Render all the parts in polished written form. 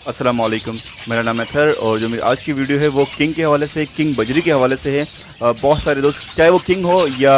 अस्सलाम वालेकुम। मेरा नाम है थर और जो मेरी आज की वीडियो है वो किंग के हवाले से, किंग बजरी के हवाले से है। बहुत सारे दोस्त, चाहे वो किंग हो या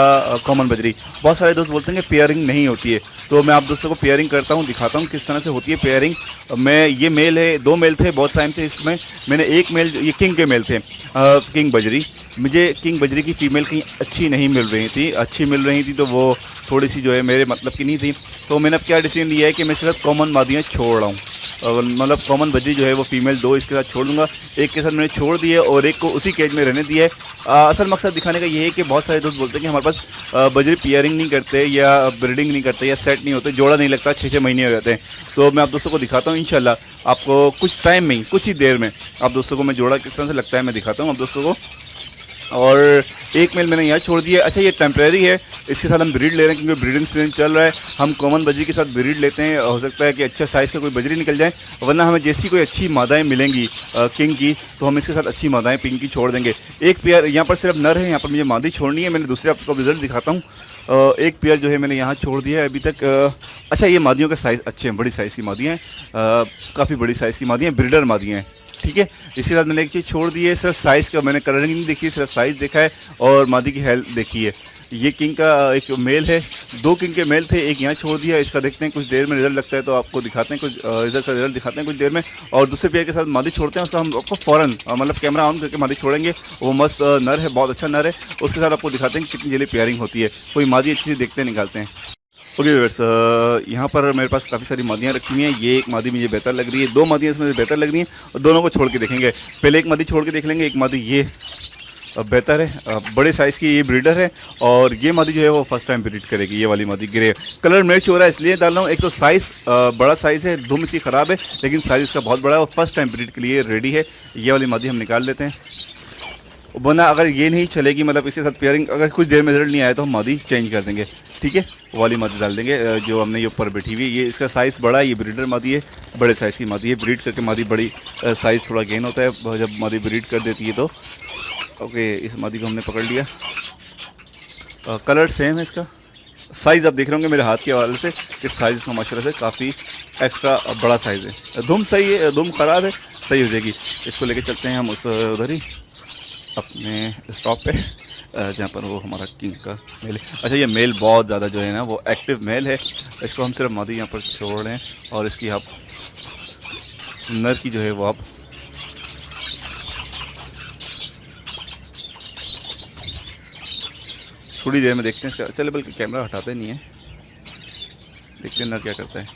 कॉमन बजरी, बहुत सारे दोस्त बोलते हैं कि पेयरिंग नहीं होती है। तो मैं आप दोस्तों को पेयरिंग करता हूँ, दिखाता हूँ किस तरह से होती है पेयरिंग। मैं ये मेल है, दो मेल थे बहुत टाइम से इसमें। मैंने एक मेल, ये किंग के मेल थे, किंग बजरी। मुझे किंग बजरी की फ़ीमेल कहीं अच्छी नहीं मिल रही थी, अच्छी मिल रही थी तो वो थोड़ी सी जो है मेरे मतलब की नहीं थी। तो मैंने अब क्या डिसीजन लिया है कि मैं सिर्फ कॉमन मादियाँ छोड़ रहा हूँ। मतलब कॉमन बजरी जो है वो फीमेल दो इसके साथ छोड़ दूंगा। एक के साथ मैंने छोड़ दिया है और एक को उसी केज में रहने दिया है। असल मकसद दिखाने का ये है कि बहुत सारे दोस्त बोलते हैं कि हमारे पास बजरी पेयरिंग नहीं करते या ब्रीडिंग नहीं करते या सेट नहीं होते, जोड़ा नहीं लगता, 6-6 महीने हो जाते हैं। तो मैं आप दोस्तों को दिखाता हूँ इंशाल्लाह। आपको कुछ टाइम में ही, कुछ ही देर में आप दोस्तों को मैं जोड़ा किस तरह से लगता है मैं दिखाता हूँ आप दोस्तों को। और एक मेल मैंने यहाँ छोड़ दिया। अच्छा, ये टेम्प्रेरी है, इसके साथ हम ब्रीड ले रहे हैं क्योंकि ब्रीडिंग सीजन चल रहा है। हम कॉमन बजरी के साथ ब्रीड लेते हैं, हो सकता है कि अच्छा साइज़ का कोई बजरी निकल जाए, वरना हमें जैसी कोई अच्छी मादाएँ मिलेंगी किंग की तो हम इसके साथ अच्छी मादाएँ पिंक की छोड़ देंगे। एक पेयर यहाँ पर सिर्फ नर है, यहाँ पर मुझे मादी छोड़नी है। मैंने दूसरे आपको रिजल्ट दिखाता हूँ। एक पेयर जो है मैंने यहाँ छोड़ दिया है अभी तक। अच्छा, ये मादियों का साइज़ अच्छे हैं, बड़ी साइज़ की मादियाँ हैं, काफ़ी बड़ी साइज़ की मादियाँ, ब्रीडर मादियाँ हैं। ठीक है, इसके साथ मैंने एक चीज़ छोड़ दी है, सिर्फ साइज़ का मैंने कलरिंग नहीं देखी है, सिर्फ साइज़ देखा है और मादी की हेल्थ देखी है। ये किंग का एक मेल है, दो किंग के मेल थे, एक यहाँ छोड़ दिया। इसका देखते हैं कुछ देर में रिजल्ट लगता है तो आपको दिखाते हैं, कुछ रिजल्ट दिखाते हैं कुछ देर में। और दूसरे पेयर के साथ मादी छोड़ते हैं, उसका हम आपको फ़ौरन मतलब कैमरा ऑन करके मादी छोड़ेंगे। वो मस्त नर है, बहुत अच्छा नर है। उसके साथ आपको दिखाते हैं कि कितनी जल्दी पेयरिंग होती है। कोई मादी अच्छी सी देखते हैं, निकालते हैं। ओके व्यूअर्स, यहाँ पर मेरे पास काफ़ी सारी मादियाँ रखी हुई हैं। ये एक मादी मुझे बेहतर लग रही है, दो मादियाँ इसमें से बेहतर लग रही हैं और दोनों को छोड़ के देखेंगे। पहले एक मादी छोड़ के देख लेंगे। एक मादी ये बेहतर है, बड़े साइज़ की ये ब्रीडर है और ये मादी जो है वो फर्स्ट टाइम ब्रीड करेगी। ये वाली मादी ग्रे कलर मैच हो रहा है इसलिए डाल रहा हूँ। एक तो साइज़ बड़ा साइज़ है, धुम इसकी ख़राब है लेकिन साइज़ इसका बहुत बड़ा है और फर्स्ट टाइम ब्रीड के लिए रेडी है। ये वाली मादी हम निकाल लेते हैं, वरना अगर ये नहीं चलेगी, मतलब इसके साथ पेयरिंग अगर कुछ देर में रिजल्ट नहीं आया तो हम मादी चेंज कर देंगे। ठीक है, वो वाली मादी डाल देंगे जो हमने ये ऊपर बैठी हुई है। ये इसका साइज़ बड़ा है, ये ब्रीडर मादी है, बड़े साइज़ की मादी है। ब्रीड करके मादी बड़ी साइज़ थोड़ा गेन होता है जब मादी ब्रीड कर देती है तो। ओके, इस मादी को हमने पकड़ लिया। कलर सेम है इसका, साइज़ आप देख रहे होंगे मेरे हाथ के हवाले से कि साइज़ इसका माशाल्लाह से काफ़ी एक्स्ट्रा बड़ा साइज़ है। धुम सही है, धुम ख़राब है, सही हो जाएगी। इसको लेके चलते हैं हम उस उधर ही अपने स्टॉप पे जहाँ पर वो हमारा किंग का मेल है। अच्छा, ये मेल बहुत ज़्यादा जो है ना वो एक्टिव मेल है। इसको हम सिर्फ मादी यहाँ पर छोड़ रहे हैं और इसकी आप नर की जो है वो आप थोड़ी देर में देखते हैं इसका। चले, बल्कि कैमरा हटाते नहीं है, देखते हैं नर क्या करता है।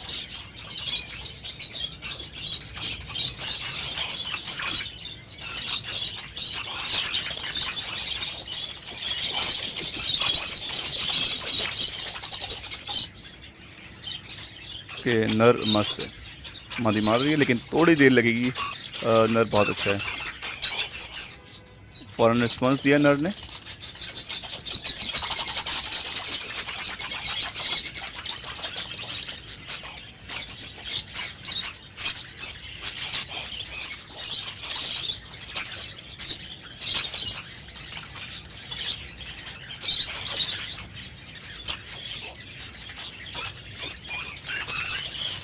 कि नर मस्त है, मादी मार रही है लेकिन थोड़ी देर लगेगी। नर बहुत अच्छा है, फ़ौरन रिस्पॉन्स दिया नर ने।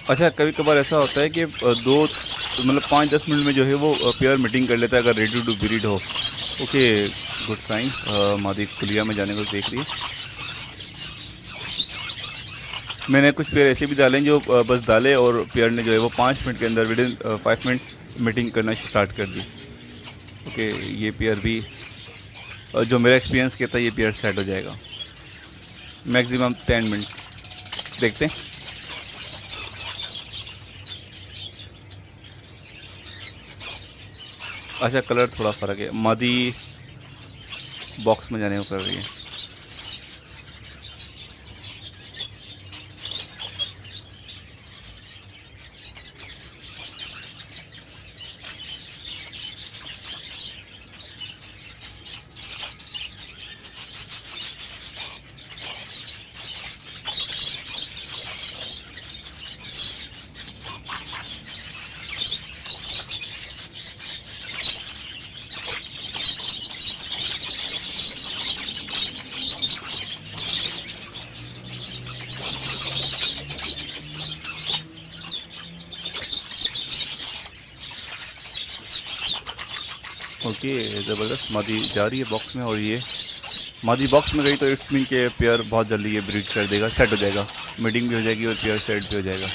अच्छा, कभी कभार ऐसा होता है कि दो मतलब 5-10 मिनट में जो है वो पेयर मीटिंग कर लेता है अगर रेडी टू ब्रीड हो। Okay, good sign. मादी कुलिया में जाने को देख रही है। मैंने कुछ पेयर ऐसे भी डाले हैं जो बस डाले और पेयर ने जो है वो 5 मिनट के अंदर, विद इन 5 मिनट मीटिंग करना स्टार्ट कर दी। ओके, ये पेयर भी जो मेरा एक्सपीरियंस कहता है ये पेयर सेट हो जाएगा मैक्सिमम 10 मिनट। देखते हैं। अच्छा, कलर थोड़ा फ़र्क है, मादी बॉक्स में जाने को कर रही है। ओके, ज़बरदस्त। मादी जा रही है बॉक्स में, और ये मादी बॉक्स में गई तो इट्स मीन के पेयर बहुत जल्दी ये ब्रीड कर देगा, सेट हो जाएगा, मीटिंग भी हो जाएगी और पेयर सेट भी हो जाएगा।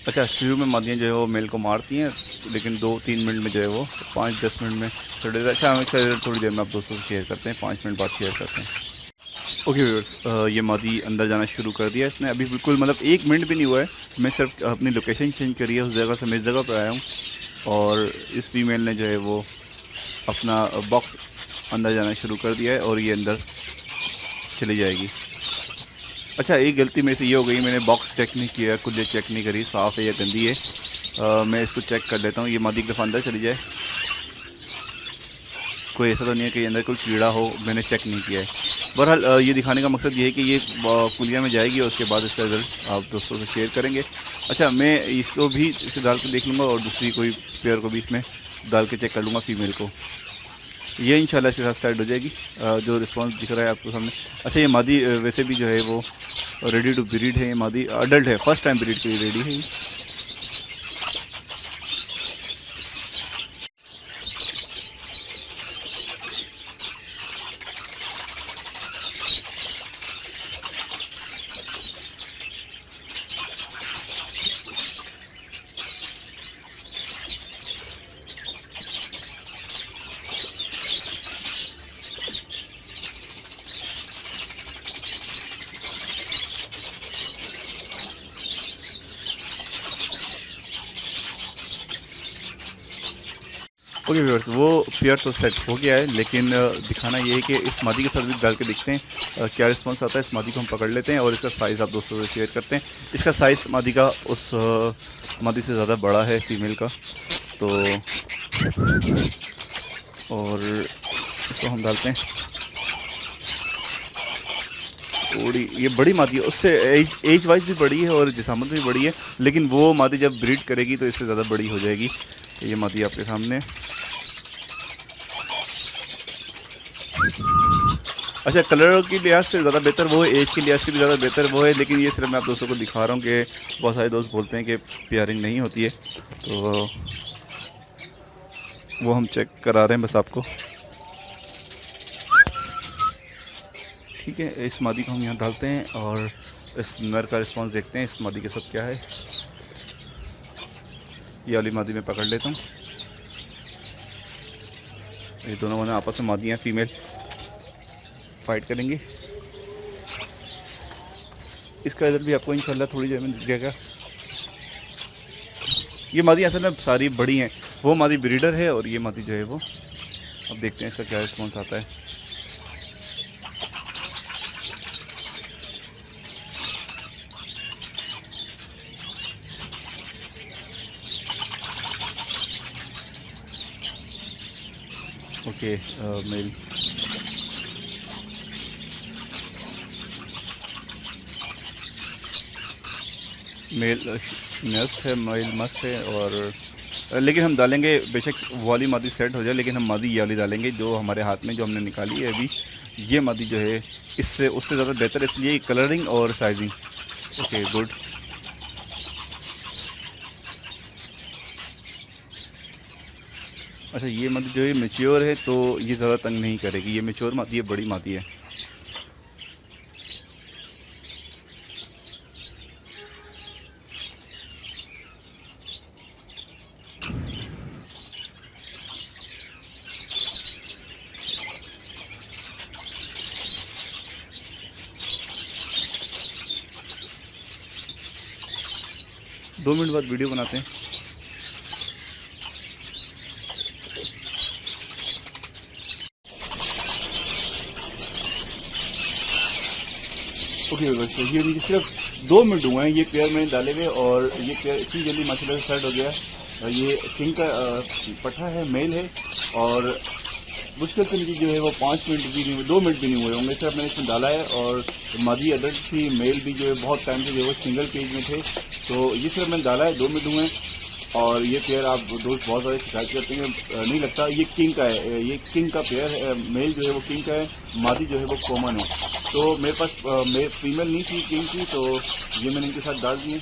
अच्छा, शुरू में मादियाँ जो है वो मेल को मारती हैं, लेकिन 2-3 मिनट में जो है वो 5-10 मिनट में छोड़ देता है। अच्छा, हम इसका थोड़ी देर में आप दोस्तों से शेयर करते हैं, 5 मिनट बाद शेयर करते हैं। ओके व्यूअर्स, ये मादी अंदर जाना शुरू कर दिया इसने, अभी बिल्कुल मतलब 1 मिनट भी नहीं हुआ है। मैं सिर्फ अपनी लोकेशन चेंज करी है, उस जगह से मैं इस जगह पर आया हूँ, और इस फीमेल ने जो है वो अपना बॉक्स अंदर जाना शुरू कर दिया है, और ये अंदर चली जाएगी। अच्छा, एक गलती मेरे से ये हो गई, मैंने बॉक्स चेक नहीं किया, कुछ चेक नहीं करी साफ़ है या गंदी है। मैं इसको चेक कर लेता हूँ। ये मादी एक दफ़ा अंदर चली जाए, कोई ऐसा तो नहीं है कि अंदर कोई कीड़ा हो, मैंने चेक नहीं किया है। बहरहाल ये दिखाने का मकसद ये है कि ये कुलिया में जाएगी और उसके बाद इसका रिजल्ट आप दोस्तों से शेयर करेंगे। अच्छा, मैं इसको भी इसे डाल के देख लूँगा, और दूसरी कोई पेयर को भी इसमें डाल के चेक कर लूँगा फीमेल को। ये इंशाल्लाह इसके साथ स्टार्ट हो जाएगी, जो रिस्पांस दिख रहा है आपको सामने। अच्छा, ये मादी वैसे भी जो है वो रेडी टू ब्रीड है, ये मादी अडल्ट है, फर्स्ट टाइम ब्रीड के लिए रेडी है। ओके व्यूअर्स, वो पेयर तो सेट हो गया है, लेकिन दिखाना ये है कि इस मादी के साथ भी डाल के देखते हैं क्या रिस्पांस आता है। इस मादी को हम पकड़ लेते हैं और इसका साइज़ आप दोस्तों से शेयर करते हैं। इसका साइज़ मादी का उस मादी से ज़्यादा बड़ा है फीमेल का, तो और इसको हम डालते हैं। थोड़ी ये बड़ी मादी है, उससे एज वाइज भी बड़ी है और जिसामत भी बड़ी है, लेकिन वो मादी जब ब्रीड करेगी तो इससे ज़्यादा बड़ी हो जाएगी। ये मादी आपके सामने। अच्छा, कलर के लिहाज से ज़्यादा बेहतर वो है, एज के लिहाज से भी ज़्यादा बेहतर वो है, लेकिन ये सिर्फ मैं आप दोस्तों को दिखा रहा हूँ कि बहुत सारे दोस्त बोलते हैं कि पेयरिंग नहीं होती है, तो वो हम चेक करा रहे हैं बस आपको। ठीक है, इस मादी को हम यहाँ डालते हैं और इस नर का रिस्पांस देखते हैं इस मादी के साथ क्या है। ये वाली मादी में पकड़ लेता हूँ। ये दोनों मैंने आपस में मादियाँ फीमेल फाइट करेंगे। इसका रिजल्ट भी आपको इंशाल्लाह थोड़ी देर में दिख जाएगा। ये मादी असल में सारी बड़ी हैं, वो मादी ब्रीडर है और ये मादी जो है वो, अब देखते हैं इसका क्या रिस्पॉन्स आता है। ओके, मेल मस्त है, मेल मस्त है, और लेकिन हम डालेंगे, बेशक वाली मादी सेट हो जाए, लेकिन हम मादी ये वाली डालेंगे जो हमारे हाथ में जो हमने निकाली है अभी। ये मादी जो है इससे उससे ज़्यादा बेहतर, इसलिए कलरिंग और साइजिंग। Okay, good. अच्छा, ये मादी जो है मैच्योर है, तो ये ज़्यादा तंग नहीं करेगी। ये मैच्योर मादी है, बड़ी मादी है। दो मिनट बाद वीडियो बनाते हैं। ओके, तो ये सिर्फ 2 मिनट हुए हैं ये पेयर में डाले हुए, और ये पेयर इतनी जल्दी माशाल्लाह से सेट हो गया। ये किंग का पट्टा है, मेल है, और मुश्किल से मुझे जो है वो 5 मिनट भी नहीं हुए, 2 मिनट भी नहीं हुए होंगे, सिर्फ मैंने इसमें डाला है। और मादी अडल्ट थी, मेल भी जो है बहुत टाइम से जो है वो सिंगल पेज में थे, तो ये सिर्फ मैंने डाला है, 2 मिनट हुए हैं। और ये पेयर आप दोस्त बहुत सारे शिकायत करते हैं, नहीं लगता ये किंग का है, ये किंग का पेयर है। मेल जो है वो किंग का है, मादी जो है वो कॉमन है। तो मेरे पास फीमेल नहीं थी किंग की, तो ये मैंने इनके साथ डाल दिए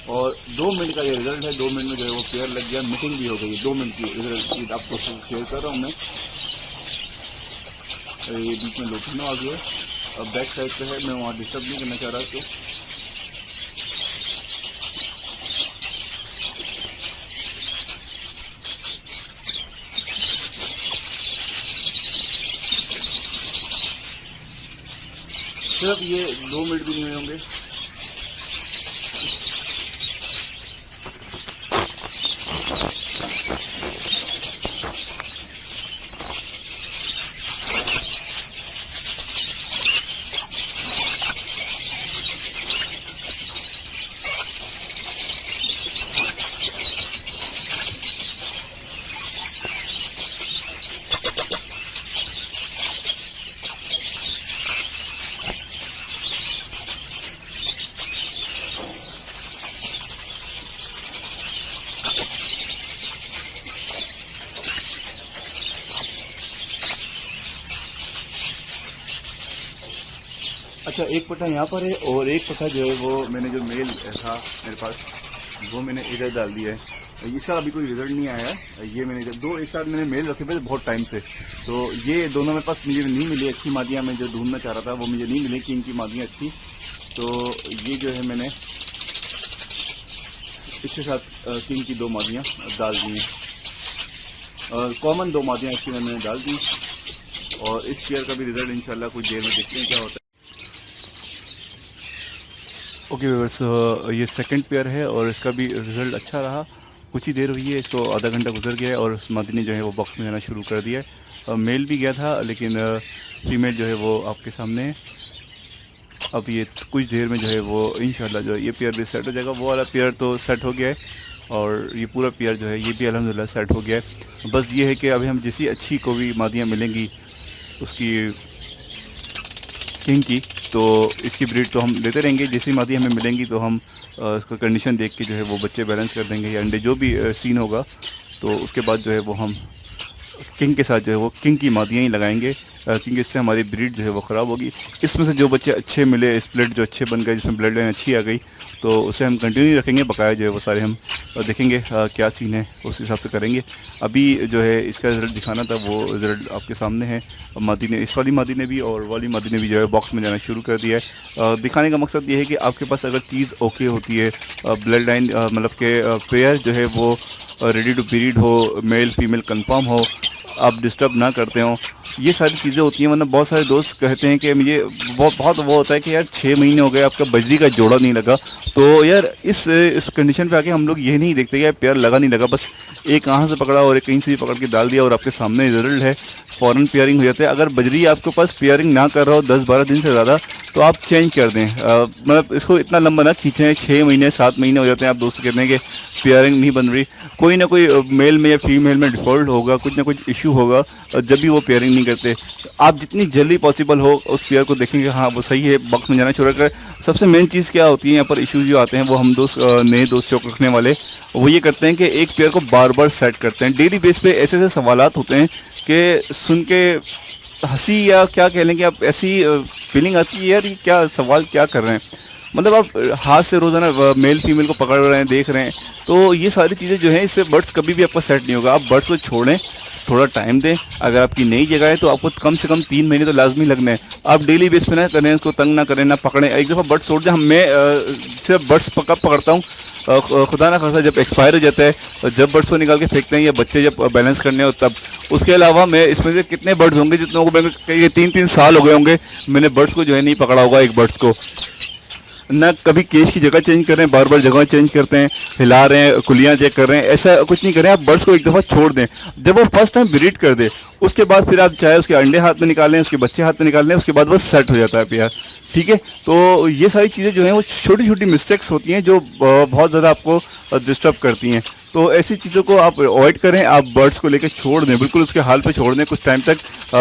और 2 मिनट का ये रिजल्ट है। 2 मिनट में जो है वो पेयर लग गया, मीटिंग भी हो गई। 2 मिनट की रिजल्ट आपको शेयर कर रहा हूँ मैं। ये बीच में लोटिनो आ गया, अब बैक साइड पे है, मैं वहाँ डिस्टर्ब नहीं करना चाह रहा। तो सिर्फ ये 2 मिनट भी नहीं हुए होंगे। अच्छा, एक पट्टा यहाँ पर है और एक पट्टा जो है वो मैंने जो मेल था मेरे पास वो मैंने इधर डाल दिया है। इसका अभी कोई रिजल्ट नहीं आया है। ये मैंने जब 2 एक साथ मैंने मेल रखे थे बहुत टाइम से, तो ये दोनों मेरे पास मुझे नहीं मिली अच्छी मादियाँ। मैं जो ढूंढना चाह रहा था वो मुझे नहीं मिली कि इनकी मादियाँ अच्छी। तो ये जो है मैंने इसके साथ किंग की 2 मादियाँ डाल दी हैं, कॉमन 2 मादियाँ इसकी मैंने डाल दी। और इस पेयर का भी रिजल्ट इंशाल्लाह कुछ देर में देखते हैं क्या होता है। ओके व्यूअर्स, ये सेकंड पेयर है और इसका भी रिज़ल्ट अच्छा रहा। कुछ ही देर हुई है, इसको आधा घंटा गुजर गया है और उस मादी ने जो है वो बॉक्स में जाना शुरू कर दिया है। मेल भी गया था लेकिन फीमेल जो है वो आपके सामने है। अब ये कुछ देर में जो है वो इंशाल्लाह जो है ये पेयर भी सेट हो जाएगा। वो वाला पेयर तो सेट हो गया है और ये पूरा पेयर जो है ये भी अल्हम्दुलिल्लाह सेट हो गया है। बस ये है कि अभी हम जैसी अच्छी को भी मादियाँ मिलेंगी उसकी किंग की, तो इसकी ब्रीड तो हम लेते रहेंगे। जैसी मादी हमें मिलेंगी तो हम इसका कंडीशन देख के जो है वो बच्चे बैलेंस कर देंगे या अंडे जो भी सीन होगा, तो उसके बाद जो है वो हम किंग के साथ जो है वो किंग की मादियाँ ही लगाएंगे, क्योंकि इससे हमारी ब्रीड जो है वो ख़राब होगी। इसमें से जो बच्चे अच्छे मिले, स्प्लिट जो अच्छे बन गए, जिसमें ब्लड लाइन अच्छी आ गई, तो उसे हम कंटिन्यू रखेंगे। बकाया जो है वो सारे हम देखेंगे क्या सीन है, उस हिसाब से करेंगे। अभी जो है इसका रिज़ल्ट दिखाना था, वो रिज़ल्ट आपके सामने है। मादी ने, इस वाली मादी ने भी और वाली मादी ने भी जो है बॉक्स में जाना शुरू कर दिया है। दिखाने का मकसद ये है कि आपके पास अगर चीज़ ओके होती है, ब्लड लाइन मतलब के पेयर जो है वो रेडी टू ब्रीड हो, मेल फीमेल कंफर्म हो, आप डिस्टर्ब ना करते हो, ये सारी चीज़ें होती हैं। वरना बहुत सारे दोस्त कहते हैं कि मुझे बहुत वो होता है कि यार 6 महीने हो गए आपका बजरी का जोड़ा नहीं लगा। तो यार इस कंडीशन पे आके हम लोग ये नहीं देखते कि यार पेयर लगा नहीं लगा, बस एक कहाँ से पकड़ा और एक कहीं से भी पकड़ के डाल दिया और आपके सामने रिजल्ट है, फ़ौरन पेयरिंग हो जाता है। अगर बजरी आपके पास पेयरिंग ना कर रहा हो 10-12 दिन से ज़्यादा, तो आप चेंज कर दें। मतलब इसको इतना लंबा ना खींचें, 6 महीने 7 महीने हो जाते हैं, आप दोस्त कहते हैं कि पेयरिंग नहीं बन रही। कोई ना कोई मेल में या फीमेल में डिफ़ॉल्ट होगा, कुछ ना कुछ इशू होगा जब भी वो पेयरिंग नहीं करते। आप जितनी जल्दी पॉसिबल हो उस पेयर को देखेंगे, हाँ वो सही है, बॉक्स में जाना शुरू कर। सबसे मेन चीज़ क्या होती है यहाँ पर, इश्यूज जो आते हैं वो हम दोस्त नए दोस्त चौक रखने वाले वो ये करते हैं कि एक पेयर को बार बार सेट करते हैं। डेली बेस पे ऐसे ऐसे सवालात होते हैं कि सुन के हंसी या क्या कह लेंगे आप, ऐसी फीलिंग आती है यार ये क्या सवाल क्या कर रहे हैं। मतलब आप हाथ से रोज़ाना मेल फीमेल को पकड़ रहे हैं, देख रहे हैं, तो ये सारी चीज़ें जो हैं इससे बर्ड्स कभी भी आपका सेट नहीं होगा। आप बर्ड्स को छोड़ें, थोड़ा टाइम दें। अगर आपकी नई जगह है तो आपको कम से कम 3 महीने तो लाजमी लगने हैं। आप डेली बेस पे ना करें, उसको तंग ना करें, ना पकड़ें। एक दफ़ा बर्ड्स छोड़ दें। मैं सिर्फ बर्ड्स कब पकड़ता हूँ, खुदा ना खासा जब एक्सपायर हो जाता है, जब बर्ड्स को निकाल के फेंकते हैं या बच्चे जब बैलेंस करने हो तब। उसके अलावा मैं इसमें से कितने बर्ड्स होंगे जितनों को मैं 3-3 साल हो गए होंगे मैंने बर्ड्स को जो है नहीं पकड़ा होगा एक बर्ड्स को। ना कभी केज की जगह चेंज कर रहे हैं, बार बार जगह चेंज करते हैं, हिला रहे हैं, कुलियाँ चेक कर रहे हैं, ऐसा कुछ नहीं करें। आप बर्ड्स को एक दफ़ा छोड़ दें, जब वो फर्स्ट टाइम ब्रीड कर दे उसके बाद फिर आप चाहे उसके अंडे हाथ में निकाल लें, उसके बच्चे हाथ में निकाल लें, उसके बाद वो सेट हो जाता है पेयर। ठीक है, तो ये सारी चीज़ें जो हैं वो छोटी छोटी मिस्टेक्स होती हैं जो बहुत ज़्यादा आपको डिस्टर्ब करती हैं। तो ऐसी चीज़ों को आप अवॉइड करें, आप बर्ड्स को लेकर छोड़ दें, बिल्कुल उसके हाल पे छोड़ दें कुछ टाइम तक।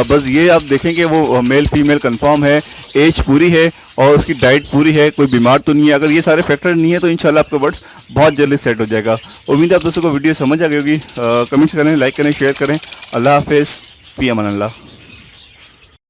बस ये आप देखें कि वो मेल फीमेल कंफर्म है, एज पूरी है और उसकी डाइट पूरी है, कोई बीमार तो नहीं है। अगर ये सारे फैक्टर नहीं है तो इंशाल्लाह आपका बर्ड्स बहुत जल्दी सेट हो जाएगा। उम्मीद है आप दोस्तों को वीडियो समझ आ गई होगी। कमेंट्स करें, लाइक करें, शेयर करें। अल्लाह हाफिज़, फ़ी अमान अल्लाह।